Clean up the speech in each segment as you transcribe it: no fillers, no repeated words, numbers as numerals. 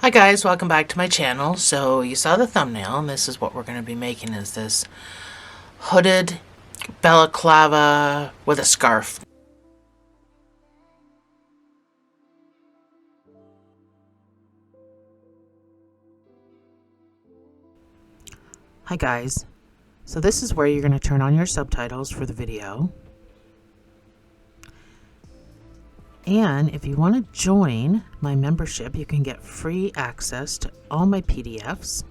Hi guys, welcome back to my channel. So you saw the thumbnail, and this is what we're going to be making, is this hooded balaclava with a scarf. Hi guys, so this is where you're going to turn on your subtitles for the video. And if you want to join my membership, you can get free access to all my PDFs.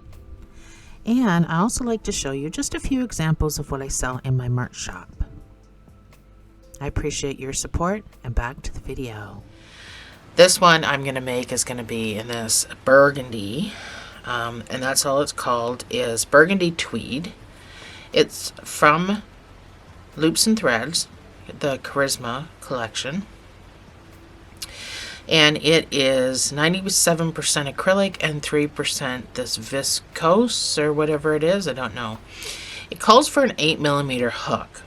And I also like to show you just a few examples of what I sell in my merch shop. I appreciate your support, and back to the video. This one I'm going to make is going to be in this burgundy, and that's all it's called, is Burgundy Tweed. It's from Loops and Threads, the Charisma collection. And it is 97% acrylic and 3% this viscose or whatever it is. I don't know. It calls for an 8mm hook,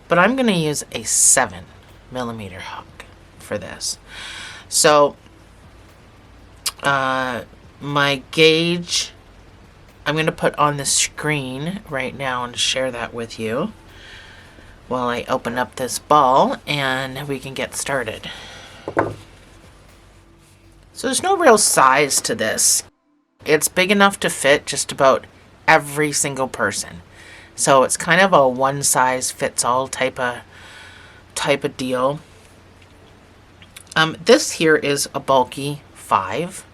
but I'm going to use a 7mm hook for this. So my gauge I'm going to put on the screen right now and share that with you while I open up this ball and we can get started. So there's no real size to this. It's big enough to fit just about every single person. So it's kind of a one size fits all type of deal. This here is a bulky 5.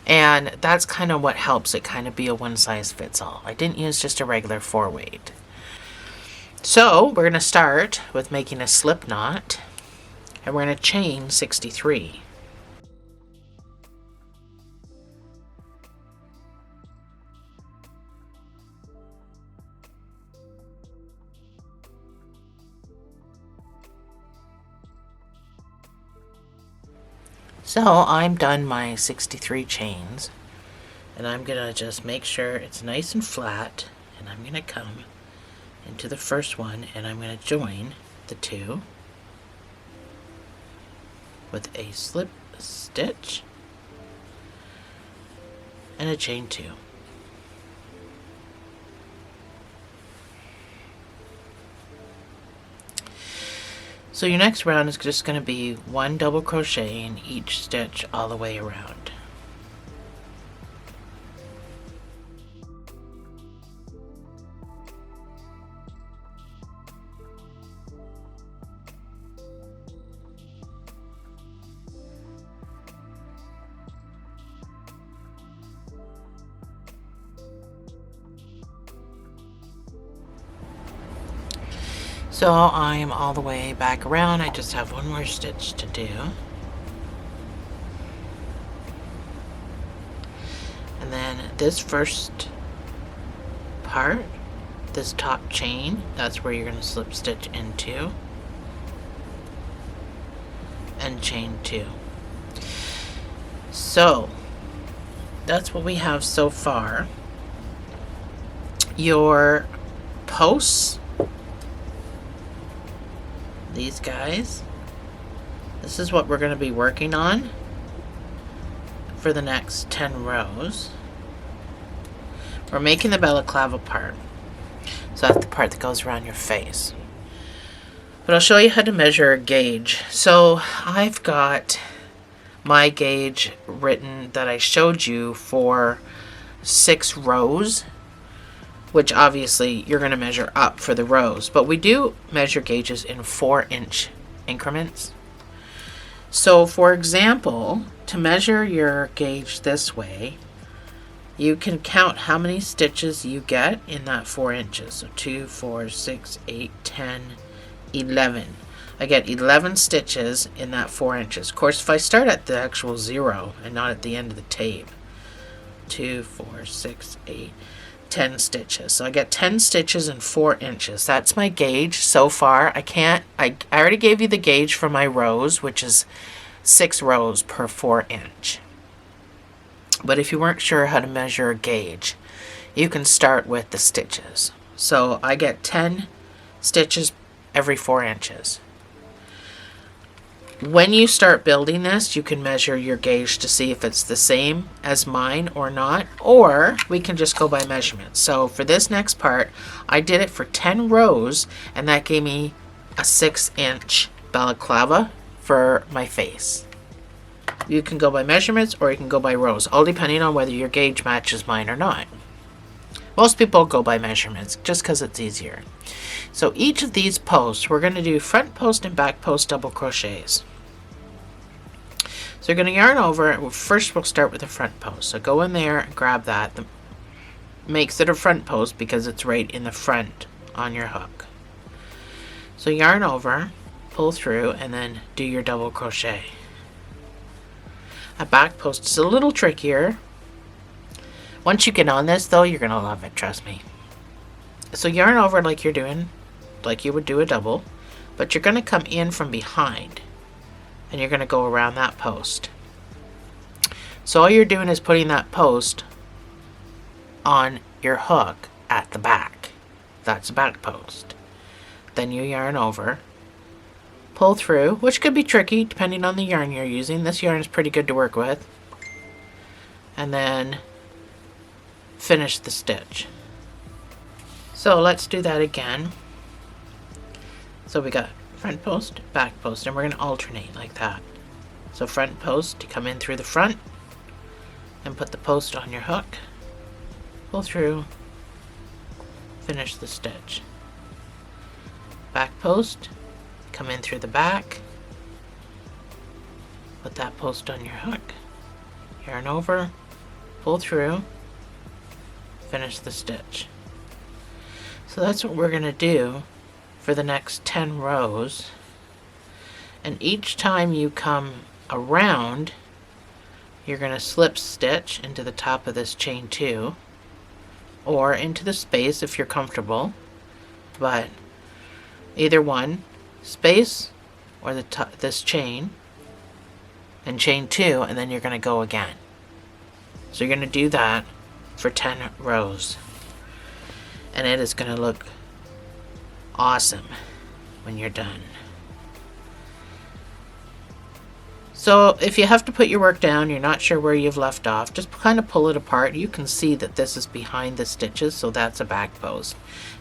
And that's kind of what helps it kind of be a one size fits all. I didn't use just a regular 4-weight. So we're going to start with making a slip knot. And we're going to chain 63. So I'm done my 63 chains, and I'm going to just make sure it's nice and flat, and I'm going to come into the first one and I'm going to join the two with a slip stitch and a chain 2. So your next round is just going to be 1 double crochet in each stitch all the way around. So I'm all the way back around. I just have one more stitch to do. And then this first part, this top chain, that's where you're going to slip stitch into and chain 2. So that's what we have so far. Your posts, these guys, this is what we're going to be working on for the next 10 rows. We're making the balaclava part, so that's the part that goes around your face. But I'll show you how to measure a gauge. So I've got my gauge written that I showed you for 6 rows, which obviously you're going to measure up for the rows. But we do measure gauges in 4-inch increments. So for example, to measure your gauge this way, you can count how many stitches you get in that 4 inches. So 2, 4, 6, 8, 10, 11. I get 11 stitches in that 4 inches. Of course, if I start at the actual 0 and not at the end of the tape, 2, 4, 6, 8, 10 stitches. So I get 10 stitches in 4 inches. That's my gauge so far. I already gave you the gauge for my rows, which is 6 rows per 4 inch. But if you weren't sure how to measure a gauge, you can start with the stitches. So I get 10 stitches every 4 inches. When you start building this, you can measure your gauge to see if it's the same as mine or not, or we can just go by measurements. So for this next part, I did it for 10 rows, and that gave me a 6-inch balaclava for my face. You can go by measurements or you can go by rows, all depending on whether your gauge matches mine or not. Most people go by measurements just because it's easier. So each of these posts, we're going to do front post and back post double crochets. So you're going to yarn over. First we'll start with the front post. So go in there and grab that. That makes it a front post because it's right in the front on your hook. So yarn over, pull through, and then do your double crochet. A back post is a little trickier. Once you get on this though, you're going to love it, trust me. So yarn over like you're doing, like you would do a double, but you're going to come in from behind and you're going to go around that post. So all you're doing is putting that post on your hook at the back. That's a back post. Then you yarn over, pull through, which could be tricky depending on the yarn you're using. This yarn is pretty good to work with. And then finish the stitch. So let's do that again. So we got front post, back post, and we're going to alternate like that. So front post, you come in through the front and put the post on your hook, pull through, finish the stitch. Back post, come in through the back, put that post on your hook, yarn over, pull through, finish the stitch. So that's what we're going to do for the next 10 rows, and each time you come around you're going to slip stitch into the top of this chain 2 or into the space if you're comfortable, but either one, space or this chain and chain 2, and then you're going to go again. So you're going to do that for 10 rows, and it is going to look awesome when you're done. So if you have to put your work down, you're not sure where you've left off, just kind of pull it apart. You can see that this is behind the stitches, so that's a back post.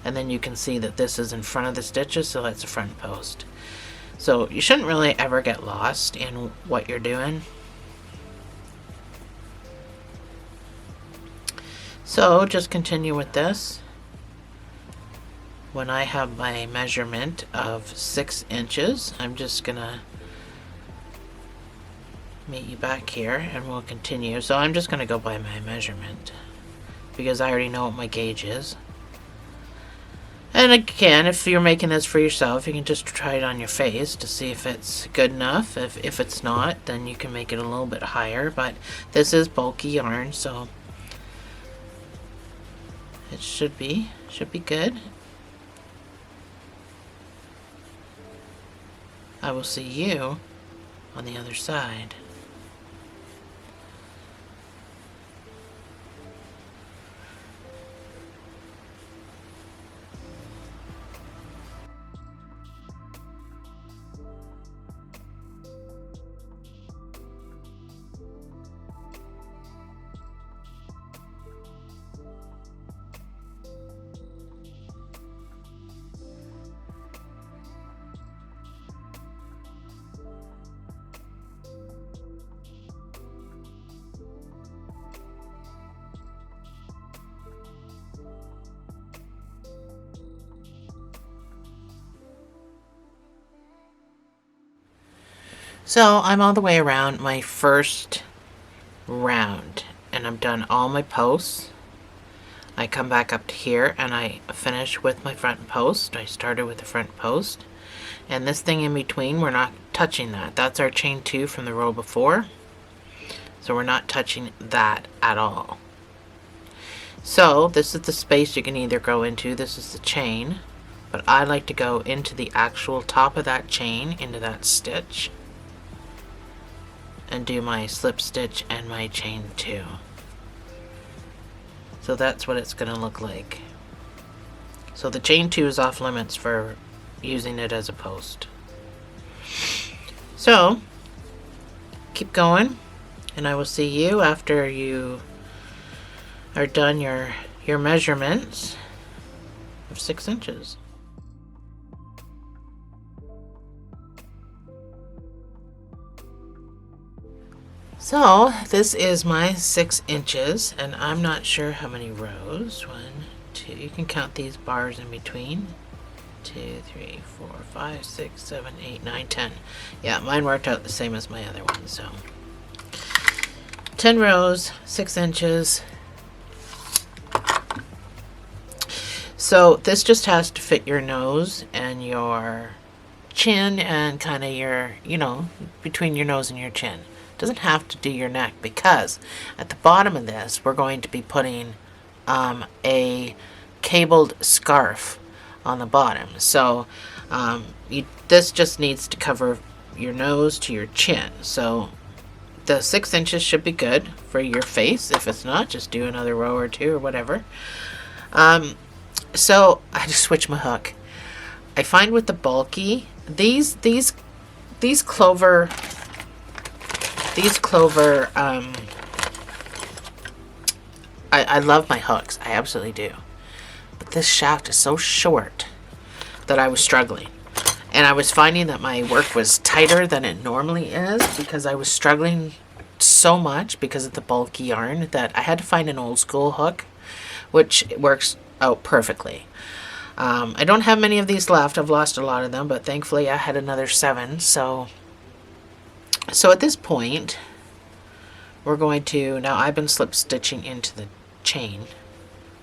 And then you can see that this is in front of the stitches, so that's a front post. So you shouldn't really ever get lost in what you're doing. So just continue with this. When I have my measurement of 6 inches, I'm just gonna meet you back here and we'll continue. So I'm just gonna go by my measurement because I already know what my gauge is. And again, if you're making this for yourself, you can just try it on your face to see if it's good enough. If it's not, then you can make it a little bit higher, but this is bulky yarn, so it should be good. I will see you on the other side. So I'm all the way around my first round and I'm done all my posts. I come back up to here and I finish with my front post. I started with the front post, and this thing in between, we're not touching that. That's our chain 2 from the row before, so we're not touching that at all. So this is the space you can either go into. This is the chain, but I like to go into the actual top of that chain, into that stitch, and do my slip stitch and my chain 2. So that's what it's going to look like. So the chain 2 is off limits for using it as a post. So keep going, and I will see you after you are done your measurements of 6 inches. So this is my 6 inches, and I'm not sure how many rows. 1, 2, you can count these bars in between. 2, 3, 4, 5, 6, 7, 8, 9, 10. Yeah, mine worked out the same as my other one, so 10 rows, 6 inches. So this just has to fit your nose and your chin and kind of your, between your nose and your chin. Doesn't have to do your neck, because at the bottom of this we're going to be putting a cabled scarf on the bottom. So this just needs to cover your nose to your chin. So the 6 inches should be good for your face. If it's not, just do another row or 2 or whatever. So I just switched my hook. I find with the bulky, these clover I love my hooks. I absolutely do. But this shaft is so short that I was struggling. And I was finding that my work was tighter than it normally is, because I was struggling so much because of the bulky yarn, that I had to find an old school hook, which works out perfectly. I don't have many of these left. I've lost a lot of them, but thankfully I had another 7. So at this point, we're going to, now I've been slip stitching into the chain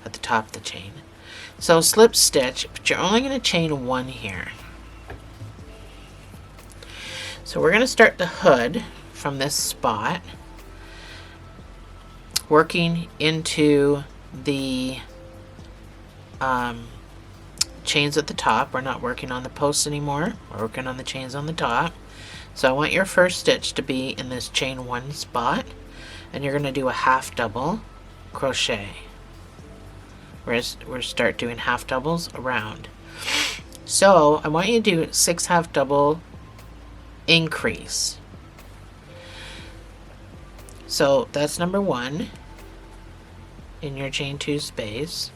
at the top of the chain. So slip stitch, but you're only going to chain 1 here. So we're going to start the hood from this spot, working into the chains at the top. We're not working on the posts anymore. We're working on the chains on the top. So I want your first stitch to be in this chain 1 spot, and you're going to do a half double crochet. We're start doing half doubles around. So I want you to do 6 half double increase. So that's number 1 in your chain 2 space.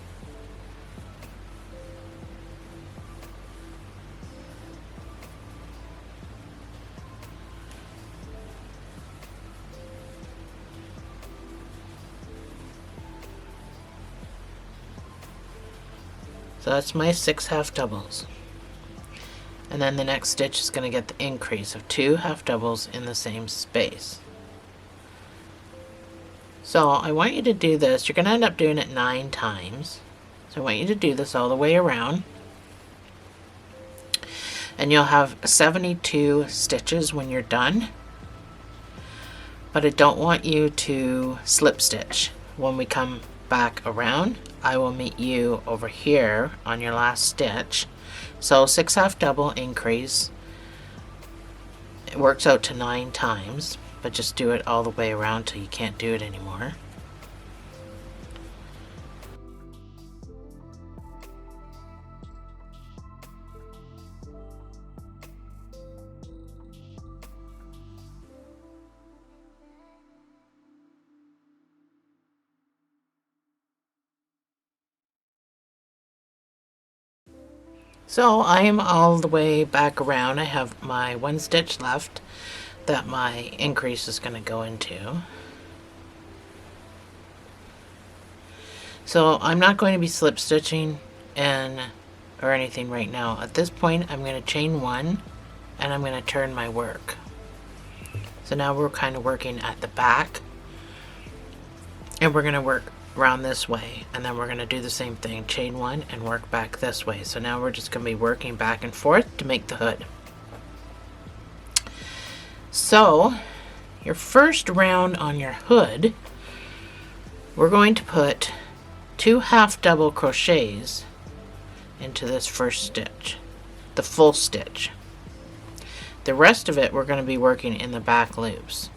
So that's my 6 half doubles. And then the next stitch is going to get the increase of 2 half doubles in the same space. So I want you to do this. You're going to end up doing it 9 times. So I want you to do this all the way around. And you'll have 72 stitches when you're done. But I don't want you to slip stitch. When we come back around, I will meet you over here on your last stitch. So 6 half double increase. It works out to 9 times, but just do it all the way around till you can't do it anymore. So I am all the way back around. I have my 1 stitch left that my increase is going to go into. So I'm not going to be slip stitching or anything right now. At this point, I'm going to chain 1 and I'm going to turn my work. So now we're kind of working at the back, and we're going to work around this way, and then we're going to do the same thing, chain 1 and work back this way. So now we're just going to be working back and forth to make the hood. So your first round on your hood, we're going to put 2 half double crochets into this first stitch, the full stitch. The rest of it we're going to be working in the back loops.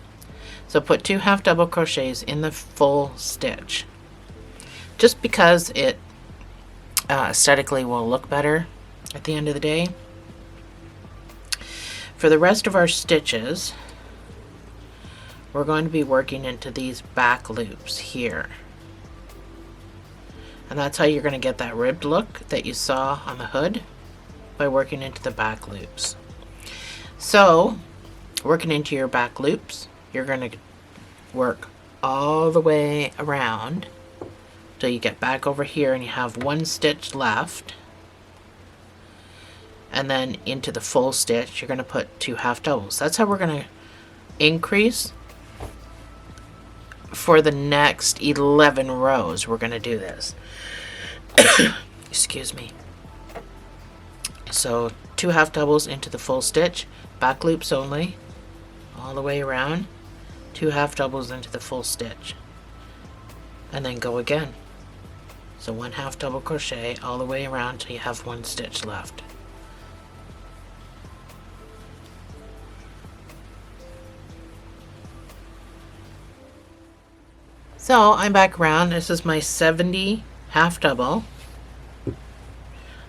So put 2 half double crochets in the full stitch, just because it aesthetically will look better at the end of the day. For the rest of our stitches, we're going to be working into these back loops here. And that's how you're going to get that ribbed look that you saw on the hood, by working into the back loops. So, working into your back loops, you're going to work all the way around till you get back over here and you have one stitch left. And then into the full stitch, you're going to put 2 half doubles. That's how we're going to increase for the next 11 rows. We're going to do this. Excuse me. So 2 half doubles into the full stitch, back loops only, all the way around, 2 half doubles into the full stitch, and then go again. So 1 half double crochet all the way around till you have 1 stitch left. So I'm back around. This is my 70 half double.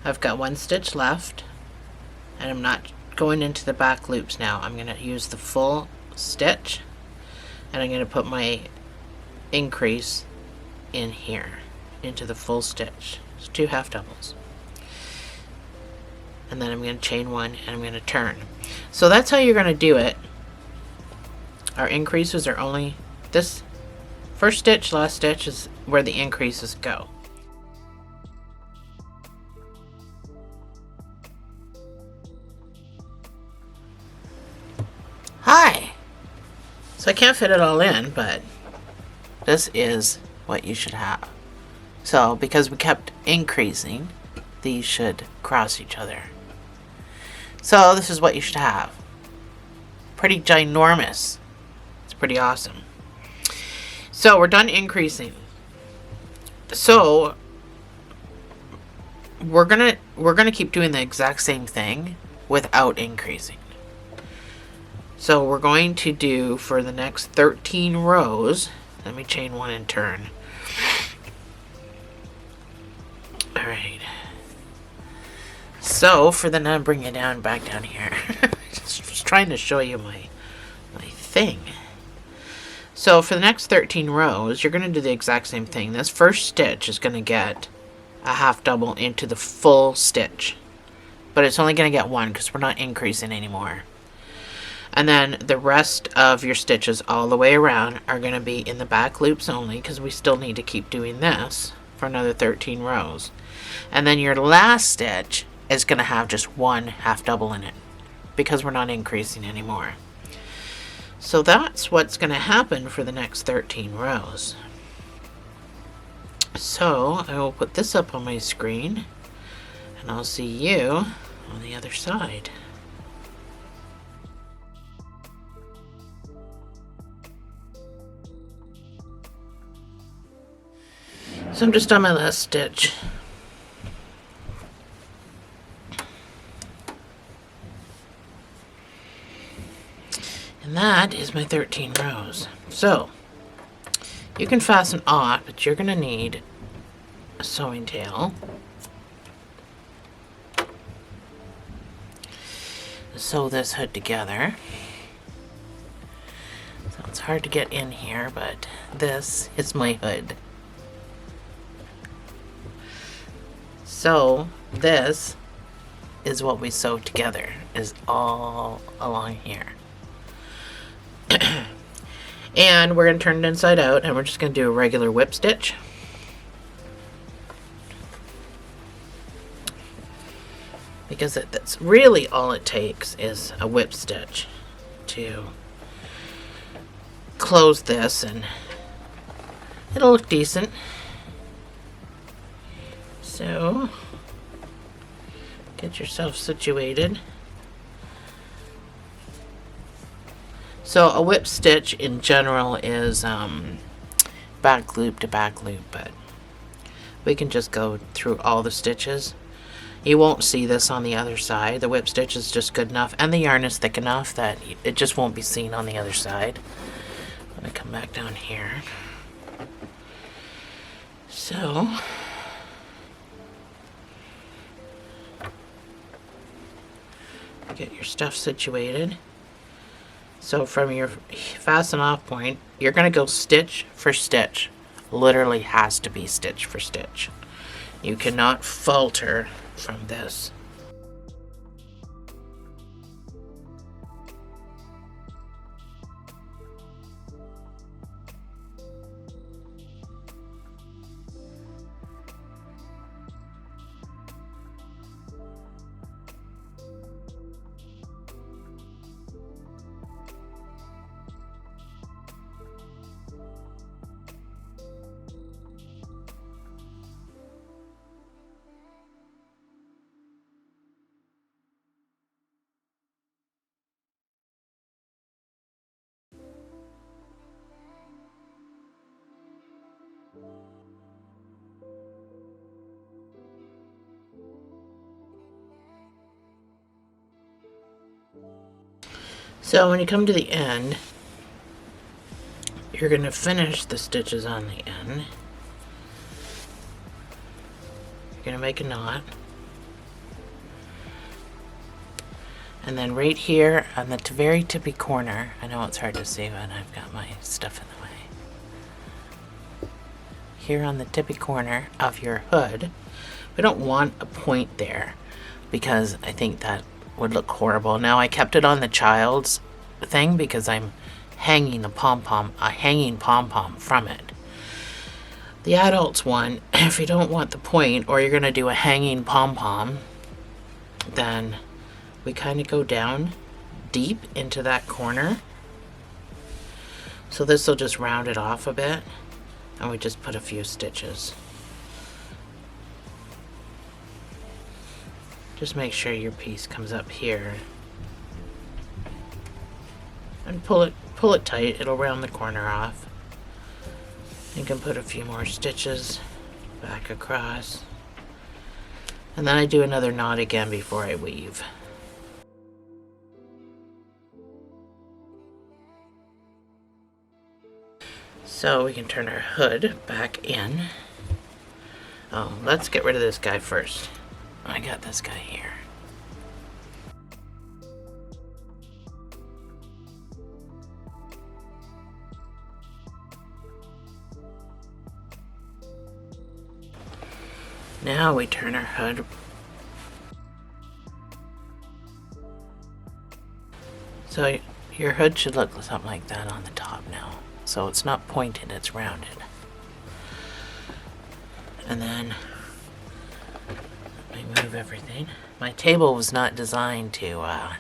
I've got 1 stitch left, and I'm not going into the back loops now. I'm going to use the full stitch, and I'm going to put my increase in here into the full stitch. It's 2 half doubles, and then I'm going to chain 1 and I'm going to turn. So that's how you're going to do it. Our increases are only this first stitch, last stitch is where the increases go. Hi! So I can't fit it all in, but this is what you should have. So because we kept increasing, these should cross each other. So this is what you should have. Pretty ginormous. It's pretty awesome. So we're done increasing. So we're gonna keep doing the exact same thing without increasing. So we're going to do, for the next 13 rows, let me chain 1 and turn. Alright. So for the, now bring it down, back down here. Just trying to show you my thing. So for the next 13 rows, you're going to do the exact same thing. This first stitch is going to get a half double into the full stitch. But it's only going to get 1 because we're not increasing anymore. And then the rest of your stitches all the way around are going to be in the back loops only, because we still need to keep doing this for another 13 rows. And then your last stitch is going to have just 1 half double in it, because we're not increasing anymore. So that's what's going to happen for the next 13 rows. So I will put this up on my screen, and I'll see you on the other side. So I'm just on my last stitch. And that is my 13 rows. So you can fasten off, but you're going to need a sewing tail. Sew this hood together. So it's hard to get in here, but this is my hood. So this is what we sew together, is all along here. And we're going to turn it inside out, and we're just going to do a regular whip stitch. Because that's really all it takes, is a whip stitch to close this, and it'll look decent. So get yourself situated. So a whip stitch in general is back loop to back loop, but we can just go through all the stitches. You won't see this on the other side. The whip stitch is just good enough, and the yarn is thick enough that it just won't be seen on the other side. Let me come back down here. So Get your stuff situated. So from your fasten off point, you're going to go stitch for stitch. Literally has to be stitch for stitch. You cannot falter from this. So when you come to the end, you're going to finish the stitches on the end. You're going to make a knot. And then right here on the very tippy corner, I know it's hard to see when I've got my stuff in the way. Here on the tippy corner of your hood, we don't want a point there because I think that would look horrible. Now I kept it on the child's thing because I'm hanging a hanging pom-pom from it. The adult's one, if you don't want the point or you're going to do a hanging pom-pom, then we kind of go down deep into that corner. So this will just round it off a bit, and we just put a few stitches. Just make sure your piece comes up here. And pull it tight, it'll round the corner off. You can put a few more stitches back across. And then I do another knot again before I weave. So we can turn our hood back in. Oh, let's get rid of this guy first. I got this guy here. Now we turn our hood. So your hood should look something like that on the top now. So it's not pointed, it's rounded. And then move everything. My table was not designed to, I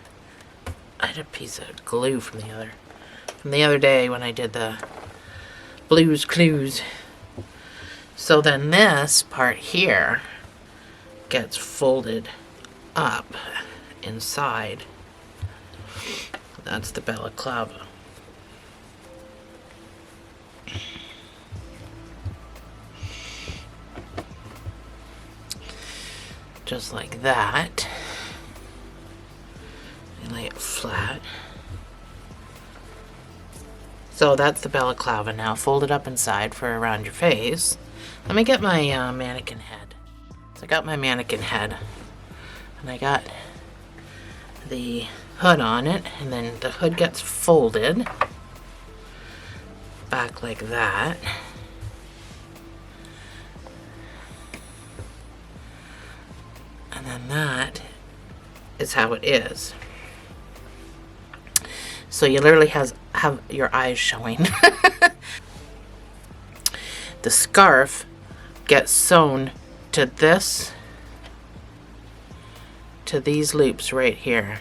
had a piece of glue from the other day when I did the Blues Clues. So then this part here gets folded up inside. That's the balaclava. Just like that. And lay it flat. So that's the balaclava now, folded up inside for around your face. Let me get my mannequin head. So I got my mannequin head, and I got the hood on it, and then the hood gets folded back like that. And then that is how it is. So you literally have your eyes showing. The scarf gets sewn to these loops right here,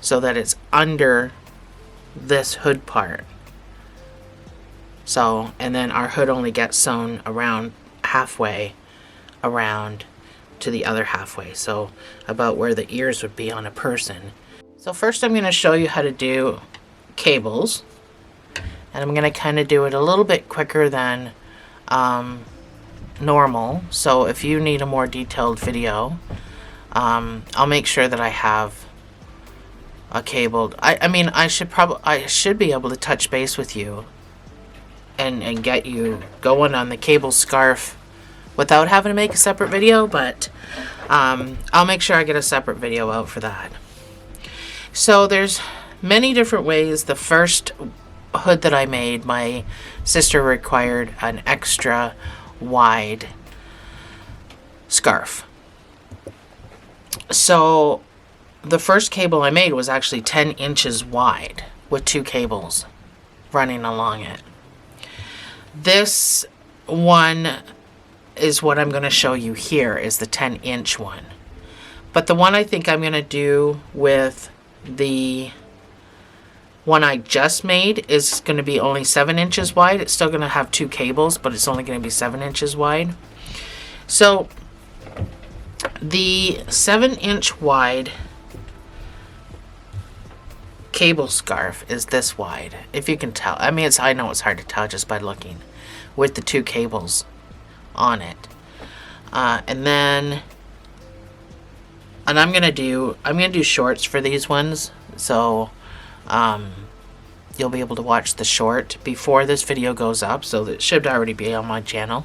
so that it's under this hood part. So, and then our hood only gets sewn around halfway around to the other halfway, so about where the ears would be on a person. So first I'm going to show you how to do cables, and I'm going to kind of do it a little bit quicker than normal. So if you need a more detailed video, I'll make sure that I have a cable. I mean, I should be able to touch base with you and get you going on the cable scarf without having to make a separate video, but I'll make sure I get a separate video out for that. So there's many different ways. The first hood that I made, my sister required an extra wide scarf. So the first cable I made was actually 10 inches wide with 2 cables running along it. This one is what I'm going to show you here, is the 10-inch one. But the one I think I'm going to do with the one I just made is going to be only 7 inches wide. It's still going to have 2 cables, but it's only going to be 7 inches wide. So the 7-inch wide cable scarf is this wide, if you can tell. I mean, I know it's hard to tell just by looking, with the 2 cables on it. And I'm gonna do shorts for these ones, so you'll be able to watch the short before this video goes up, so it should already be on my channel.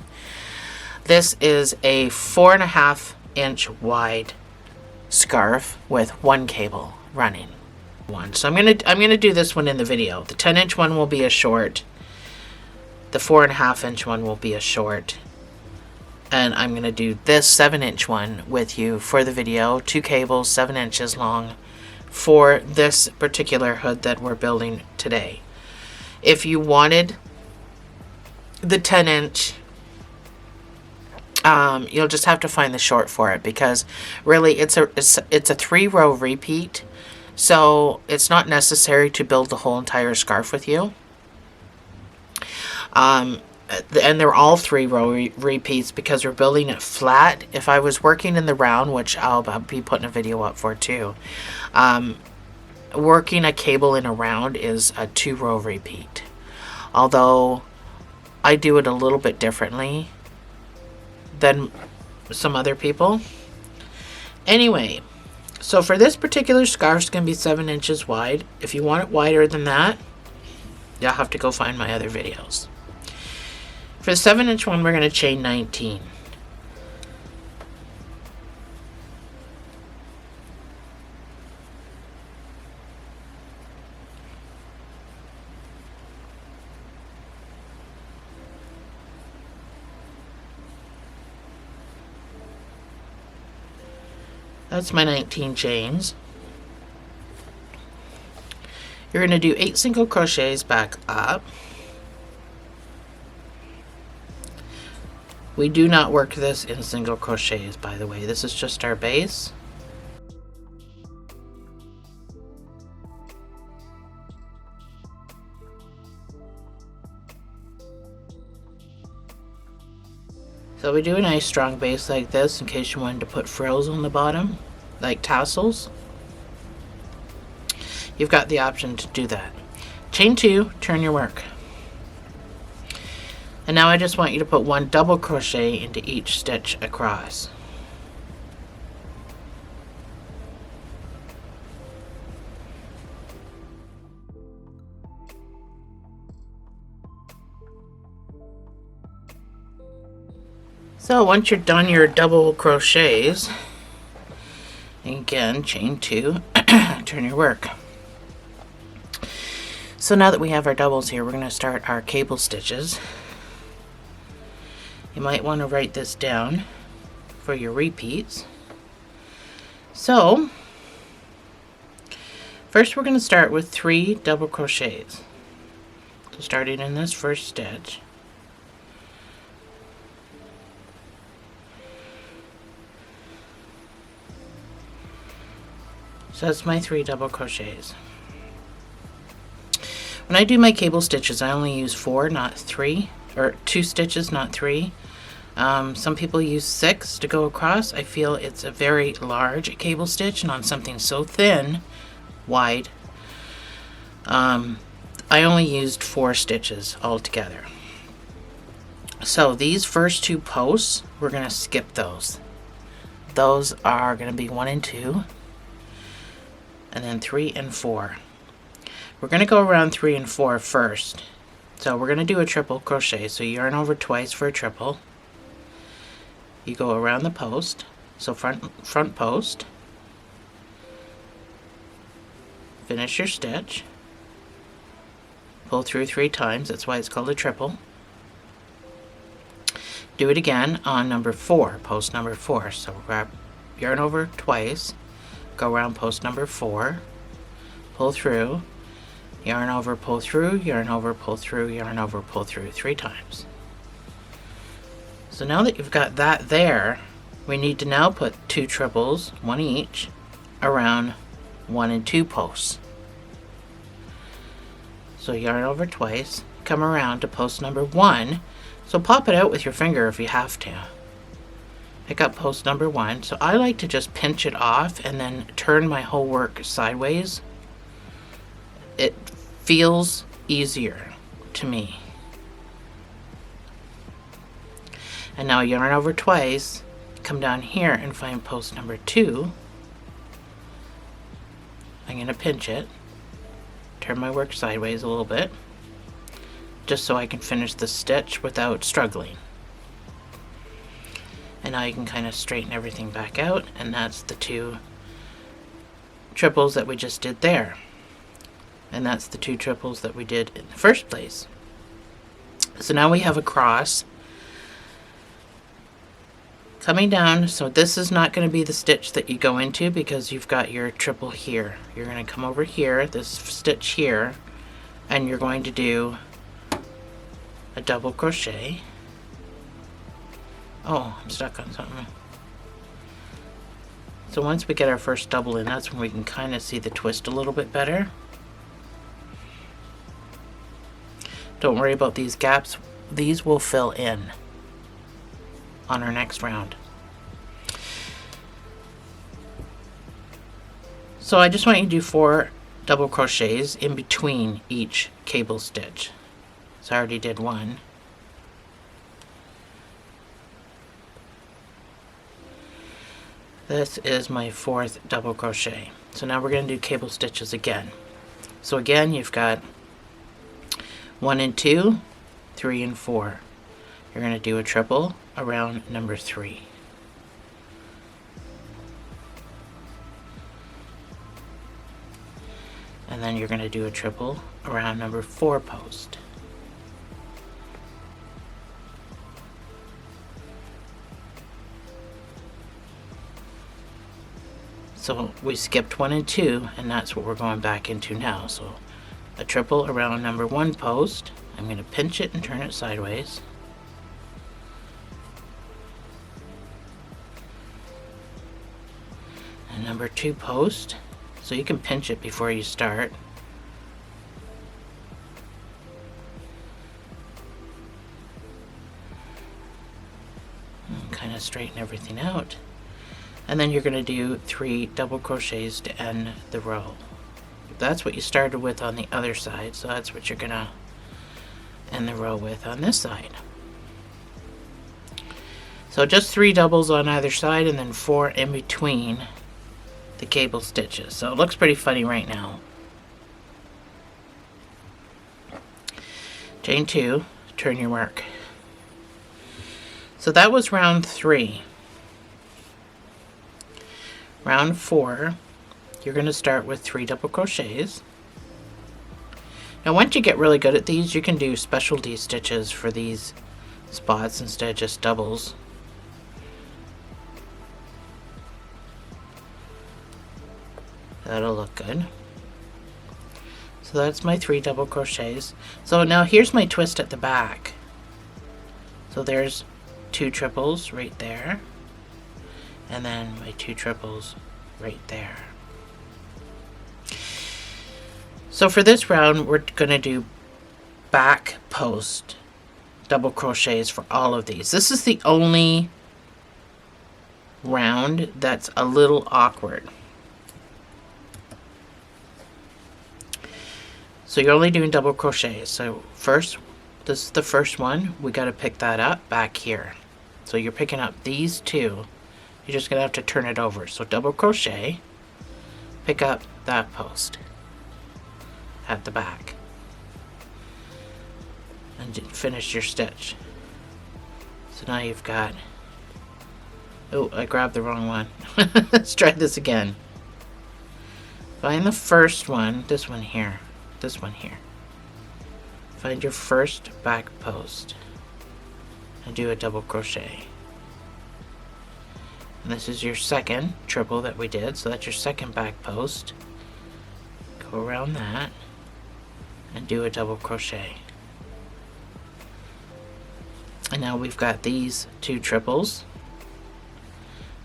This is a 4.5-inch wide scarf with 1 cable running. So I'm gonna do this one in the video. The 10-inch one will be a short. The 4.5-inch one will be a short. And I'm gonna do this 7-inch one with you for the video. 2 cables, 7 inches long, for this particular hood that we're building today. If you wanted the 10-inch, you'll just have to find the short for it, because really it's a 3-row repeat. So it's not necessary to build the whole entire scarf with you. And they're all 3-row repeats because we're building it flat. If I was working in the round, which I'll be putting a video up for too, working a cable in a round is a 2-row repeat. Although I do it a little bit differently than some other people. Anyway, so for this particular scarf, it's going to be 7 inches wide. If you want it wider than that, you'll have to go find my other videos. For the 7-inch one, we're going to chain 19. That's my 19 chains. You're going to do 8 single crochets back up. We do not work this in single crochets, by the way. This is just our base. So we do a nice strong base like this in case you wanted to put frills on the bottom, like tassels. You've got the option to do that. Chain 2, turn your work. And now I just want you to put 1 double crochet into each stitch across. So once you're done your double crochets, again, chain 2, turn your work. So now that we have our doubles here, we're going to start our cable stitches. You might want to write this down for your repeats. So first we're going to start with 3 double crochets. So starting in this first stitch. So that's my 3 double crochets. When I do my cable stitches, I only use 4, not 3, or 2 stitches, not 3. Some people use 6 to go across. I feel it's a very large cable stitch, and on something so thin, wide, I only used 4 stitches altogether. So these first 2 posts, we're going to skip those. Those are going to be 1 and 2, and then 3 and 4. We're going to go around 3 and 4 first. So we're going to do a triple crochet. So you yarn over twice for a triple. you go around the post, so front post, finish your stitch, pull through 3 times, that's why it's called a triple. Do it again on number 4, post number 4. So grab yarn over twice, go around post number 4, pull through, yarn over, pull through, yarn over, pull through, yarn over, pull through 3 times. So now that you've got that there, we need to now put 2 triples, 1 each, around 1 and 2 posts. So yarn over twice, come around to post number 1. So pop it out with your finger if you have to. Pick up post number 1. So I like to just pinch it off and then turn my whole work sideways. It feels easier to me. And now yarn over twice, come down here and find post number 2. I'm going to pinch it, turn my work sideways a little bit, just so I can finish the stitch without struggling. And now you can kind of straighten everything back out, and that's the 2 triples that we just did there. And that's the 2 triples that we did in the first place. So now we have a cross coming down. So this is not going to be the stitch that you go into because you've got your triple here. You're going to come over here, this stitch here, and you're going to do a double crochet. Oh, I'm stuck on something. So once we get our first double in, that's when we can kind of see the twist a little bit better. Don't worry about these gaps. These will fill in on our next round. So I just want you to do 4 double crochets in between each cable stitch. So I already did 1. This is my 4th double crochet. So now we're going to do cable stitches again. So again, you've got 1 and 2, 3 and 4. You're going to do a triple around number 3. And then you're going to do a triple around number 4 post. So we skipped 1 and 2, and that's what we're going back into now. So a triple around number 1 post. I'm going to pinch it and turn it sideways. And number 2 post. So you can pinch it before you start. And kind of straighten everything out. And then you're going to do 3 double crochets to end the row. That's what you started with on the other side, so that's what you're going to end the row with on this side. So just 3 doubles on either side and then 4 in between the cable stitches. So it looks pretty funny right now. Chain 2, turn your work. So that was round 3. Round 4, you're going to start with 3 double crochets. Now once you get really good at these, you can do specialty stitches for these spots instead of just doubles. That'll look good. So that's my 3 double crochets. So now here's my twist at the back. So there's 2 triples right there. And then my 2 triples right there. So for this round, we're going to do back post double crochets for all of these. This is the only round that's a little awkward. So you're only doing double crochets. So first, this is the first one. We got to pick that up back here. So you're picking up these 2. You're just going to have to turn it over. So double crochet, pick up that post at the back, and finish your stitch. So now you've got Oh, I grabbed the wrong one. Let's try this again. Find the first one, this one here. Find your first back post and do a double crochet. And this is your second triple that we did, so that's your second back post. Go around that and do a double crochet. And now we've got these 2 triples.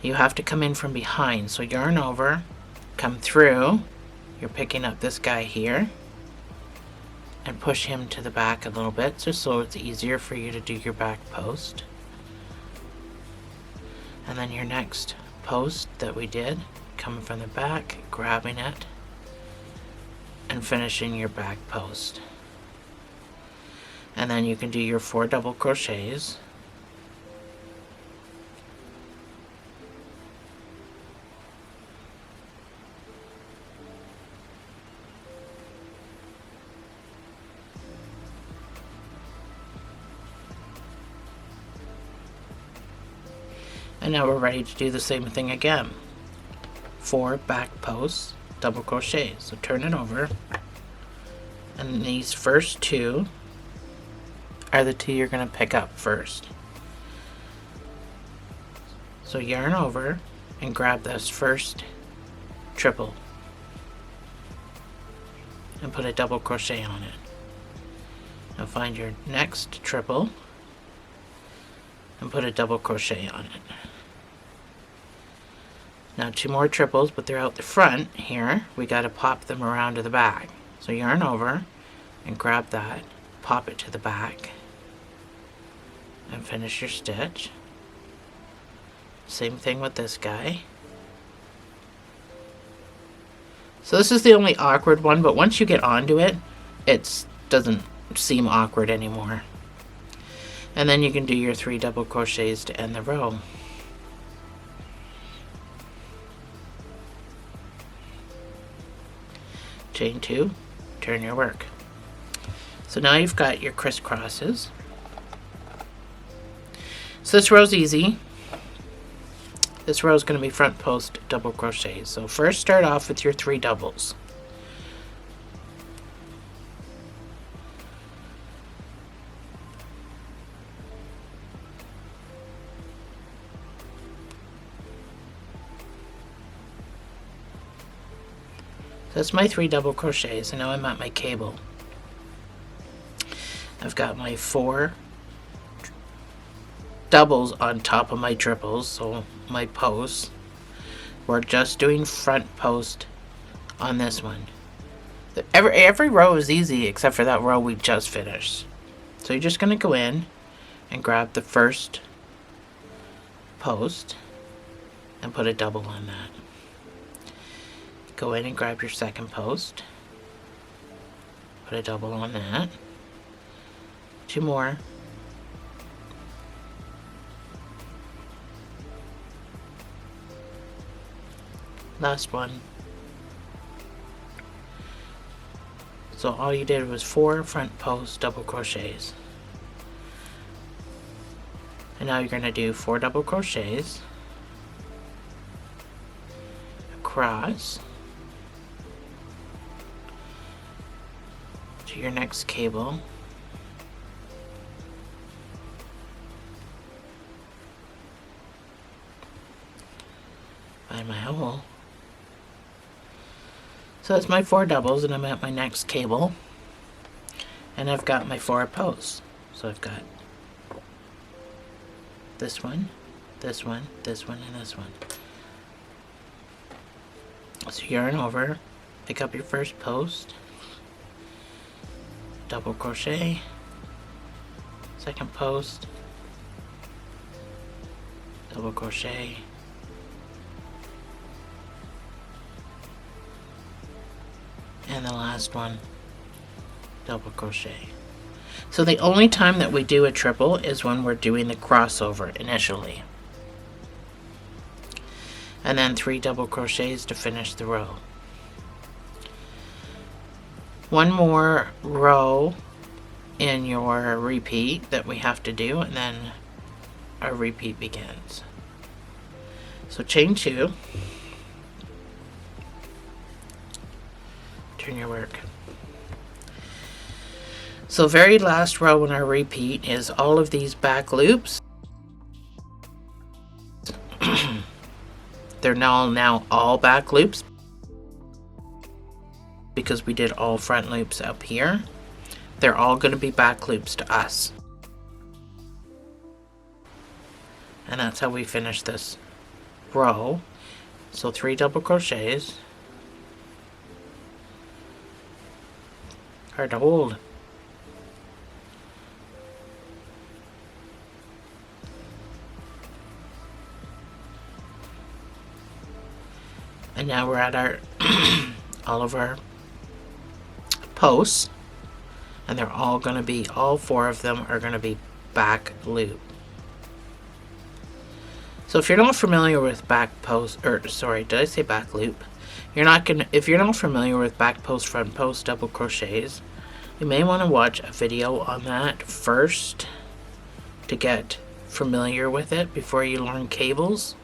You have to come in from behind, so yarn over, come through. You're picking up this guy here and push him to the back a little bit, just so it's easier for you to do your back post. And then your next post that we did, coming from the back, grabbing it and finishing your back post. And then you can do your 4 double crochets. And now we're ready to do the same thing again. 4 back posts, double crochets. So turn it over. And these first 2 are the 2 you're going to pick up first. So yarn over and grab this first triple and put a double crochet on it. Now find your next triple and put a double crochet on it. Now 2 more triples, but they're out the front here. We got to pop them around to the back. So yarn over and grab that, pop it to the back, and finish your stitch. Same thing with this guy. So this is the only awkward one, but once you get onto it, it doesn't seem awkward anymore. And then you can do your 3 double crochets to end the row. Chain 2, turn your work. So now you've got your crisscrosses. So this row's easy. This row is going to be front post double crochets. So first start off with your 3 doubles. That's my 3 double crochets, and now I'm at my cable. I've got my 4 doubles on top of my triples, so my posts. We're just doing front post on this one. Every row is easy except for that row we just finished. So you're just going to go in and grab the first post and put a double on that. Go in and grab your second post, put a double on that, 2 more, last one. So all you did was 4 front post double crochets. And now you're going to do 4 double crochets across to your next cable. Find my hole. So that's my 4 doubles, and I'm at my next cable. And I've got my 4 posts. So I've got this one, this one, this one, and this one. So yarn over, pick up your first post, double crochet, second post, double crochet, and the last one, double crochet. So the only time that we do a triple is when we're doing the crossover initially. And then 3 double crochets to finish the row. One more row in your repeat that we have to do, and then our repeat begins. So chain 2, turn your work. So very last row in our repeat is all of these back loops. They're now all back loops because we did all front loops up here. They're all going to be back loops to us. And that's how we finish this row. So 3 double crochets. Hard to hold. And now we're at our all of our posts, and they're all going to be, all 4 of them are going to be back loop. So if you're not familiar with back post, or sorry, did I say back loop? You're not gonna, if you're not familiar with back post, front post, double crochets, you may want to watch a video on that first to get familiar with it before you learn cables.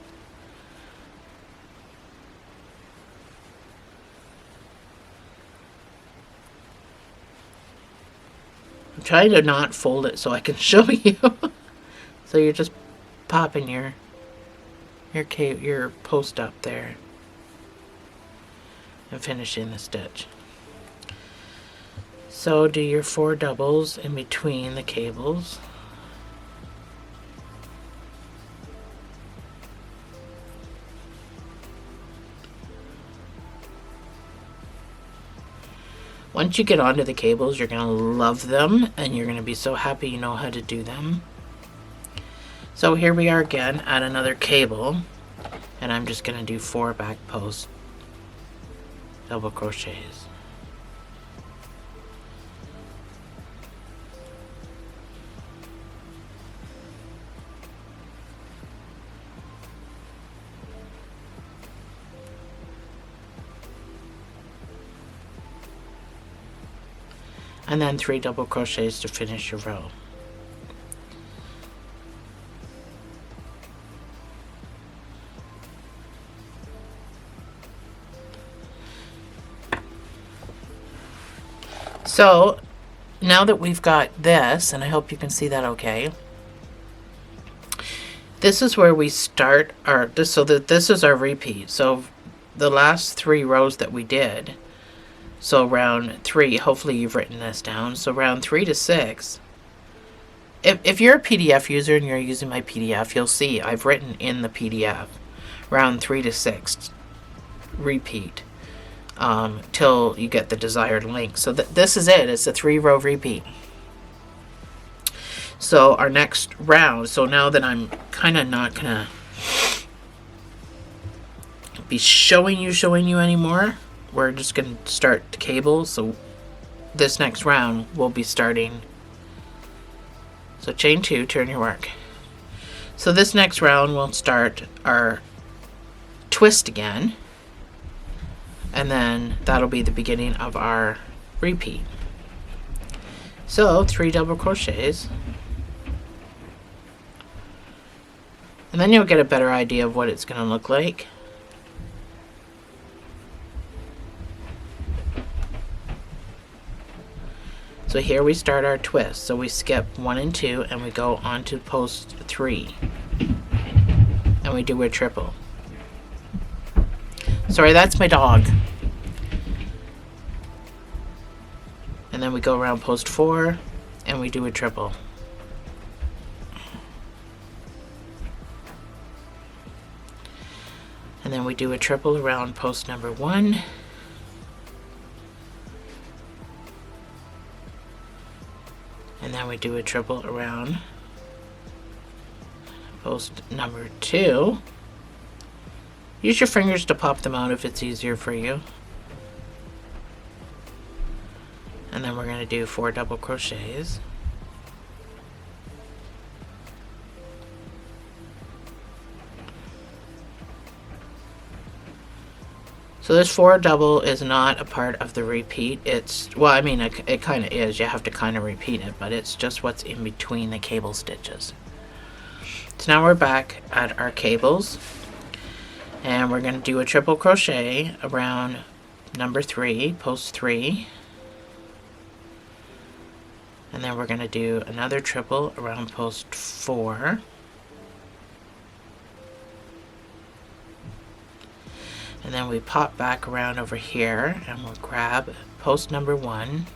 I'm trying to not fold it so I can show you. So you're just popping your post up there and finishing the stitch. So do your 4 doubles in between the cables. Once you get onto the cables, you're going to love them, and you're going to be so happy you know how to do them. So here we are again at another cable, and I'm just going to do 4 back post double crochets. And then 3 double crochets to finish your row. So now that we've got this, and I hope you can see that okay, this is where we start our, this is our repeat. So the last 3 rows that we did, so round 3, hopefully you've written this down, so round 3 to 6, if you're a PDF user and you're using my PDF, you'll see I've written in the PDF round 3 to 6 repeat till you get the desired length. So this is it. It's a 3-row repeat. So our next round, so now that I'm kind of not gonna be showing you anymore, we're just gonna start the cable. So this next round we'll be starting, so chain 2, turn your work. So this next round we'll start our twist again, and then that'll be the beginning of our repeat. So 3 double crochets, and then you'll get a better idea of what it's going to look like. So here we start our twist. So we skip 1 and 2 and we go on to post 3, and we do a triple. Sorry, that's my dog. And then we go around post 4 and we do a triple. And then we do a triple around post number 1. And then we do a triple around post number 2. Use your fingers to pop them out if it's easier for you. And then we're going to do 4 double crochets. So this 4 double is not a part of the repeat. It's, well, I mean, it kind of is. You have to kind of repeat it, but it's just what's in between the cable stitches. So now we're back at our cables. And we're going to do a triple crochet around number 3, post 3. And then we're going to do another triple around post 4. And then we pop back around over here and we'll grab post number 1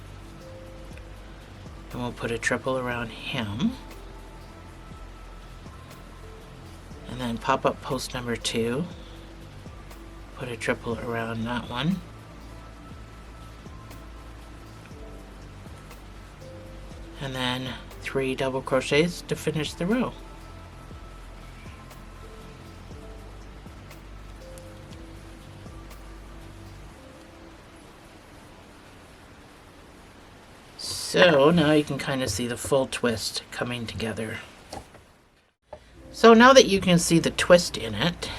and we'll put a triple around him. And then pop up post number 2, put a triple around that one. And then 3 double crochets to finish the row. So now you can kind of see the full twist coming together. So now that you can see the twist in it,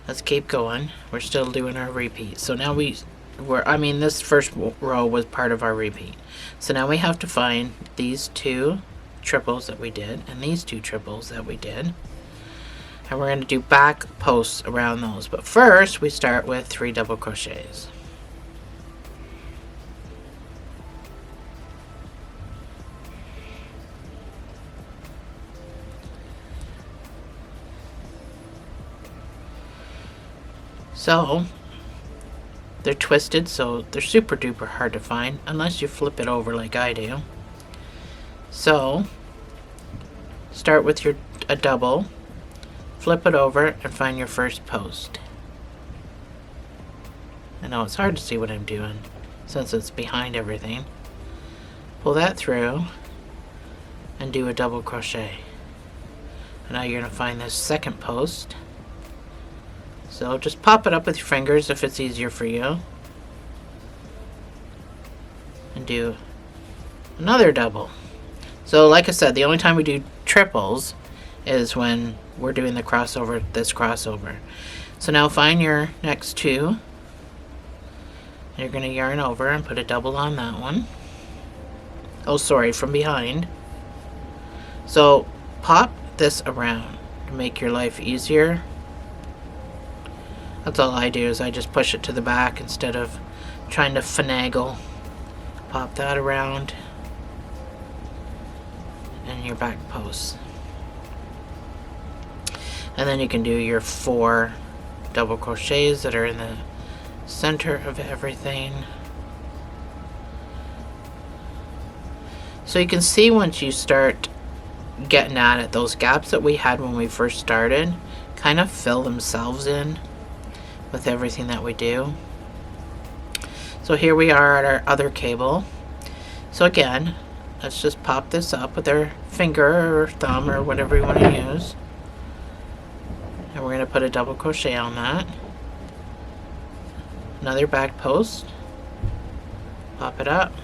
let's keep going. We're still doing our repeat. So now this first row was part of our repeat. So now we have to find these 2 triples that we did and these 2 triples that we did. And we're going to do back posts around those. But first we start with 3 double crochets. So they're twisted, so they're super duper hard to find unless you flip it over like I do. So start with a double, flip it over and find your first post. I know it's hard to see what I'm doing since it's behind everything. Pull that through and do a double crochet. And now you're going to find this second post. So just pop it up with your fingers if it's easier for you. And do another double. So like I said, the only time we do triples is when we're doing the crossover, this crossover. So now find your next 2. And you're going to yarn over and put a double on that one. Oh, sorry, from behind. So pop this around to make your life easier. That's all I do, is I just push it to the back instead of trying to finagle. Pop that around and your back posts. And then you can do your 4 double crochets that are in the center of everything. So you can see once you start getting at it, those gaps that we had when we first started kind of fill themselves in with everything that we do. So here we are at our other cable. So again, let's just pop this up with our finger or thumb or whatever you want to use. And we're going to put a double crochet on that. Another back post. Pop it up.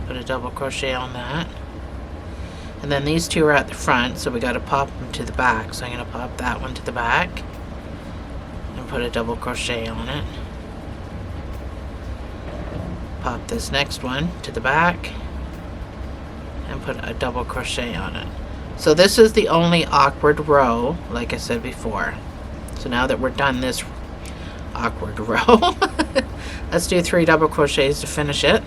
Put a double crochet on that. And then these 2 are at the front, so we got to pop them to the back. So I'm going to pop that one to the back. Put a double crochet on it. Pop this next one to the back and put a double crochet on it. So this is the only awkward row, like I said before. So now that we're done this awkward row, let's do 3 double crochets to finish it.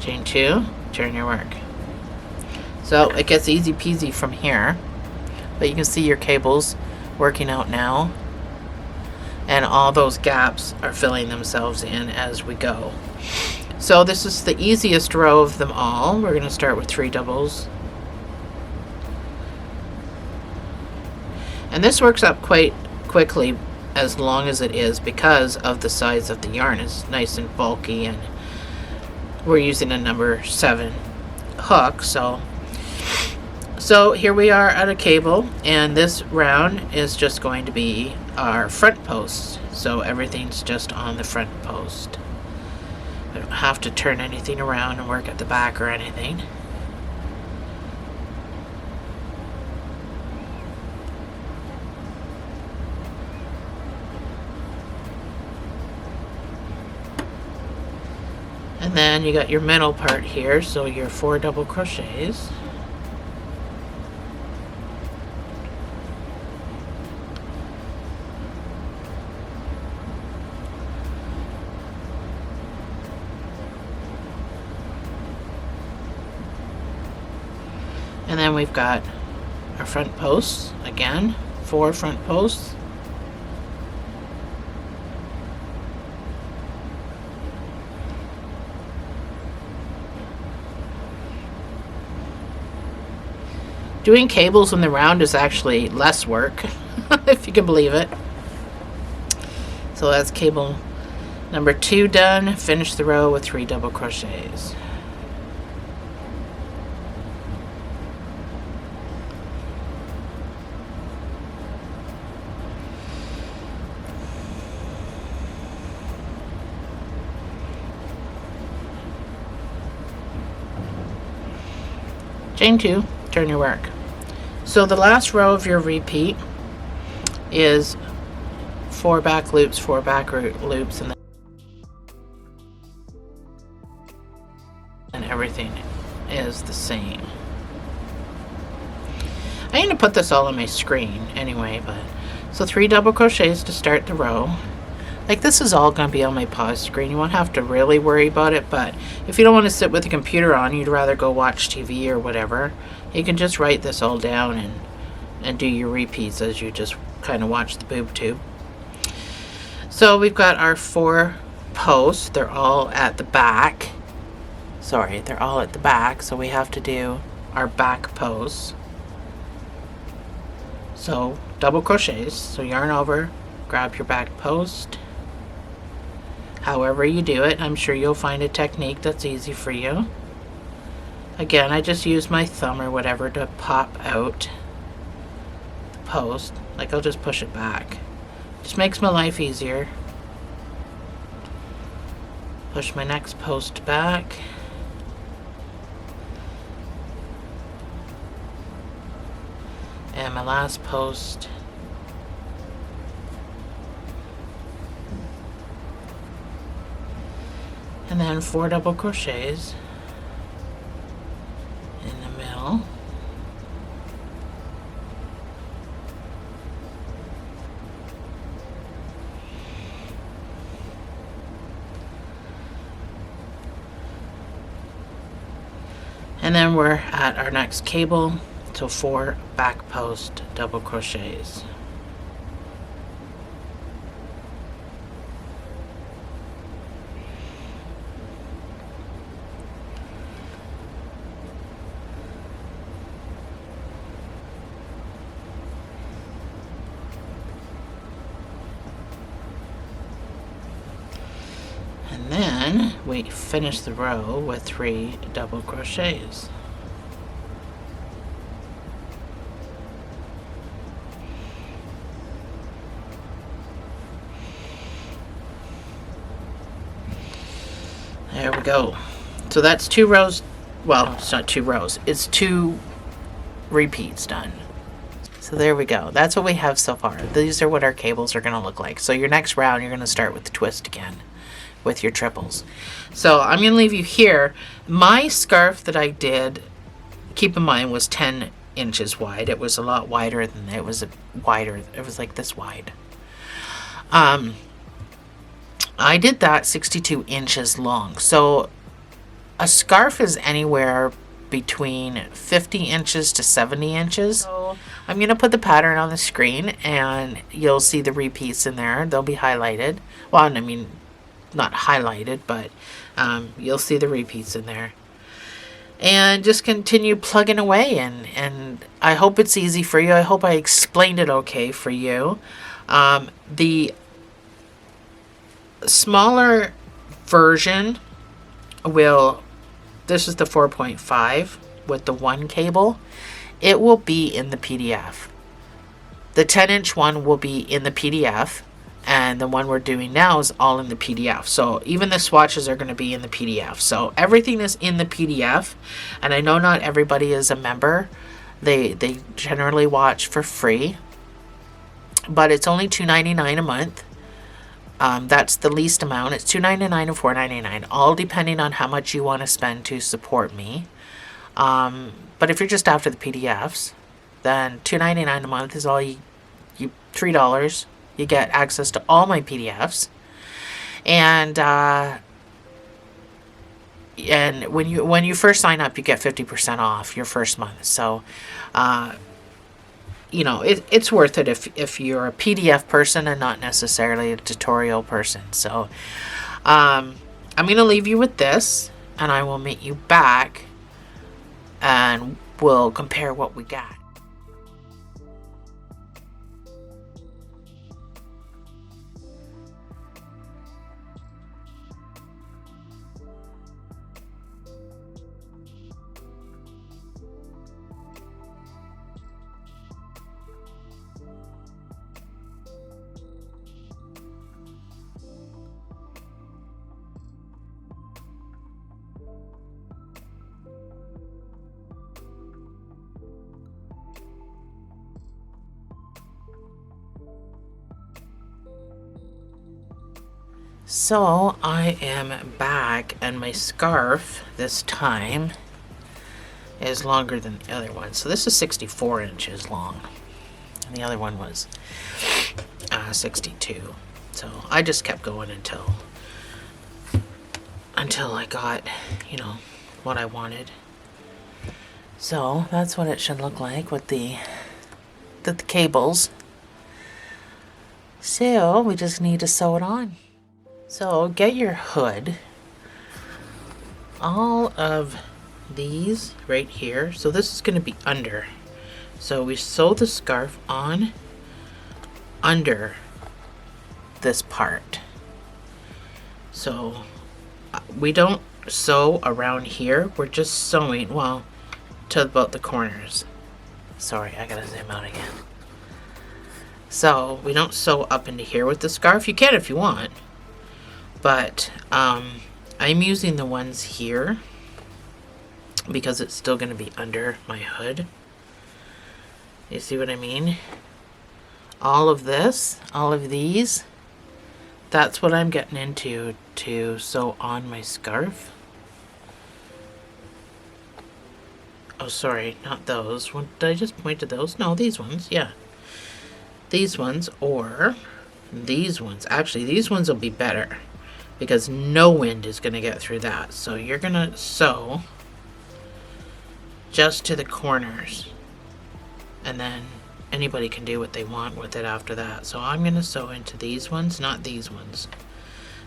Chain 2, turn your work. So it gets easy peasy from here, but you can see your cables working out now, and all those gaps are filling themselves in as we go. So this is the easiest row of them all. We're going to start with 3 doubles. And this works up quite quickly as long as it is because of the size of the yarn. It's nice and bulky, and we're using a number 7 hook, so here we are at a cable, and this round is just going to be our front post. So everything's just on the front post. We don't have to turn anything around and work at the back or anything. And then you got your middle part here, so your 4 double crochets. And then we've got our front posts, again, 4 front posts. Doing cables in the round is actually less work, if you can believe it. So that's cable number 2 done. Finish the row with 3 double crochets. Chain 2, turn your work. So the last row of your repeat is 4 back loops, 4 back loops, and then everything is the same. I need to put this all on my screen anyway, but so 3 double crochets to start the row. Like, this is all going to be on my pause screen. You won't have to really worry about it, but if you don't want to sit with the computer on, you'd rather go watch TV or whatever, you can just write this all down and do your repeats as you just kind of watch the boob tube. So we've got our 4 posts. They're all at the back. Sorry, they're all at the back, so we have to do our back posts. So double crochets. So yarn over, grab your back post. However you do it, I'm sure you'll find a technique that's easy for you. Again, I just use my thumb or whatever to pop out the post. Like, I'll just push it back. Just makes my life easier. Push my next post back. And my last post. And then 4 double crochets in the middle. And then we're at our next cable, so 4 back post double crochets. And then we finish the row with 3 double crochets. There we go. So that's 2 rows. Well, it's not 2 rows. It's 2 repeats done. So there we go. That's what we have so far. These are what our cables are going to look like. So your next round, you're going to start with the twist again with your triples. So I'm going to leave you here. My scarf that I did, keep in mind, was 10 inches wide. It was a lot wider than it was wider. It was like this wide. I did that 62 inches long. So a scarf is anywhere between 50 inches to 70 inches. So I'm going to put the pattern on the screen and you'll see the repeats in there. They'll be highlighted. Well, I mean, not highlighted, but you'll see the repeats in there. And just continue plugging away, and I hope it's easy for you. I hope I explained it okay for you. The smaller version this is the 4.5 with the 1 cable. It will be in the PDF. The 10-inch one will be in the PDF, and the one we're doing now is all in the PDF. So even the swatches are going to be in the PDF. So everything is in the PDF, and I know not everybody is a member. They generally watch for free, but it's only $2.99 a month. That's the least amount. It's $2.99 and $4.99, all depending on how much you want to spend to support me. But if you're just after the PDFs, then $2.99 a month is all you $3. You get access to all my PDFs, and when you first sign up, you get 50% off your first month. So, it's worth it if you're a PDF person and not necessarily a tutorial person. So, I'm going to leave you with this, and I will meet you back, and we'll compare what we got. So I am back, and my scarf this time is longer than the other one. So this is 64 inches long, and the other one was 62. So I just kept going until I got, what I wanted. So that's what it should look like with the cables. So we just need to sew it on. So get your hood, all of these right here. So this is going to be under. So we sew the scarf on under this part. So we don't sew around here. We're just sewing, to about the corners. Sorry, I gotta zoom out again. So we don't sew up into here with the scarf. You can if you want. But I'm using the ones here because it's still going to be under my hood. You see what I mean? All of these, that's what I'm getting into to sew on my scarf. Oh, sorry, not those. Did I just point to those? No, these ones, yeah. These ones or these ones. Actually, these ones will be better, because no wind is going to get through that. So you're going to sew just to the corners, and then anybody can do what they want with it after that. So I'm going to sew into these ones, not these ones.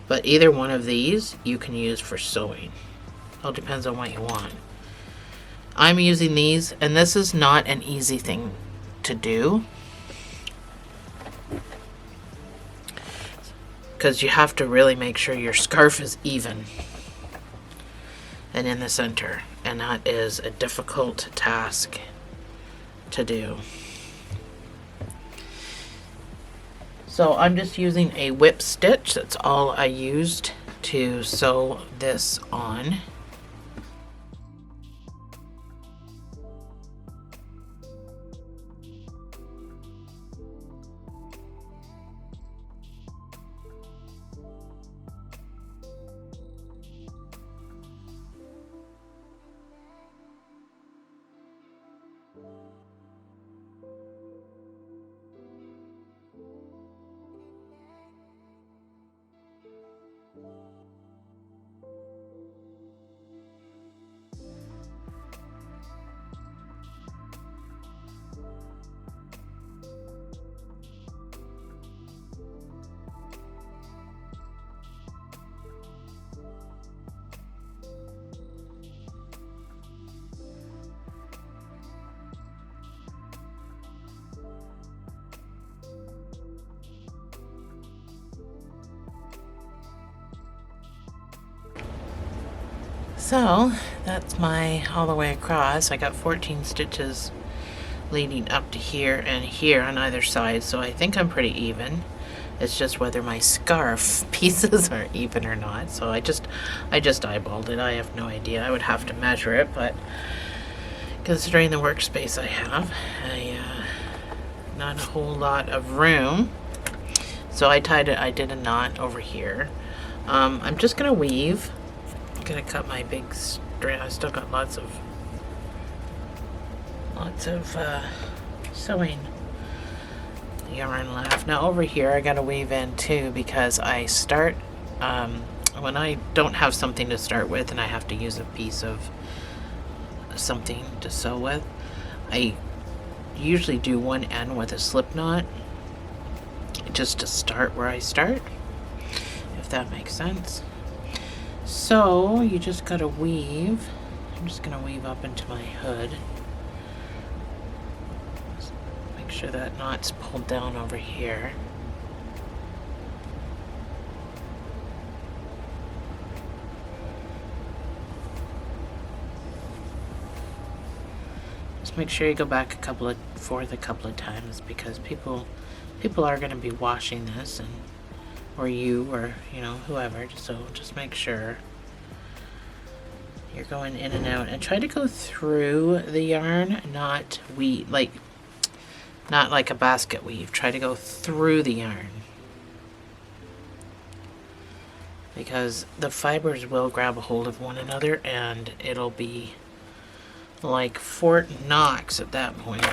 But either one of these you can use for sewing. All depends on what you want. I'm using these, and this is not an easy thing to do, because you have to really make sure your scarf is even and in the center, and that is a difficult task to do. So I'm just using a whip stitch. That's all I used to sew this on. So that's my all the way across. I got 14 stitches leading up to here and here on either side, so I think I'm pretty even. It's just whether my scarf pieces are even or not. So I just eyeballed it. I have no idea. I would have to measure it, but considering the workspace I have, not a whole lot of room. So I did a knot over here. I'm just gonna weave. I'm gonna cut my big strand. I still got lots of sewing yarn left. Now over here I gotta weave in too, because I start when I don't have something to start with and I have to use a piece of something to sew with, I usually do one end with a slip knot just to start where I start, if that makes sense. So you just gotta weave. I'm just gonna weave up into my hood. Make sure that knot's pulled down over here. Just make sure you go back a couple of times, because people are going to be washing this, and or you, or you know, whoever. So just make sure you're going in and out, and try to go through the yarn, not like a basket weave. Try to go through the yarn, because the fibers will grab a hold of one another and it'll be like Fort Knox at that point.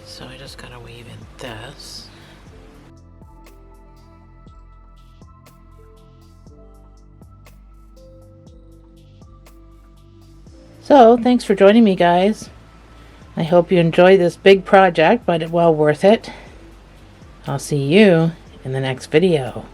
So I just gotta weave in this. So thanks for joining me, guys. I hope you enjoy this big project, but well worth it. I'll see you in the next video.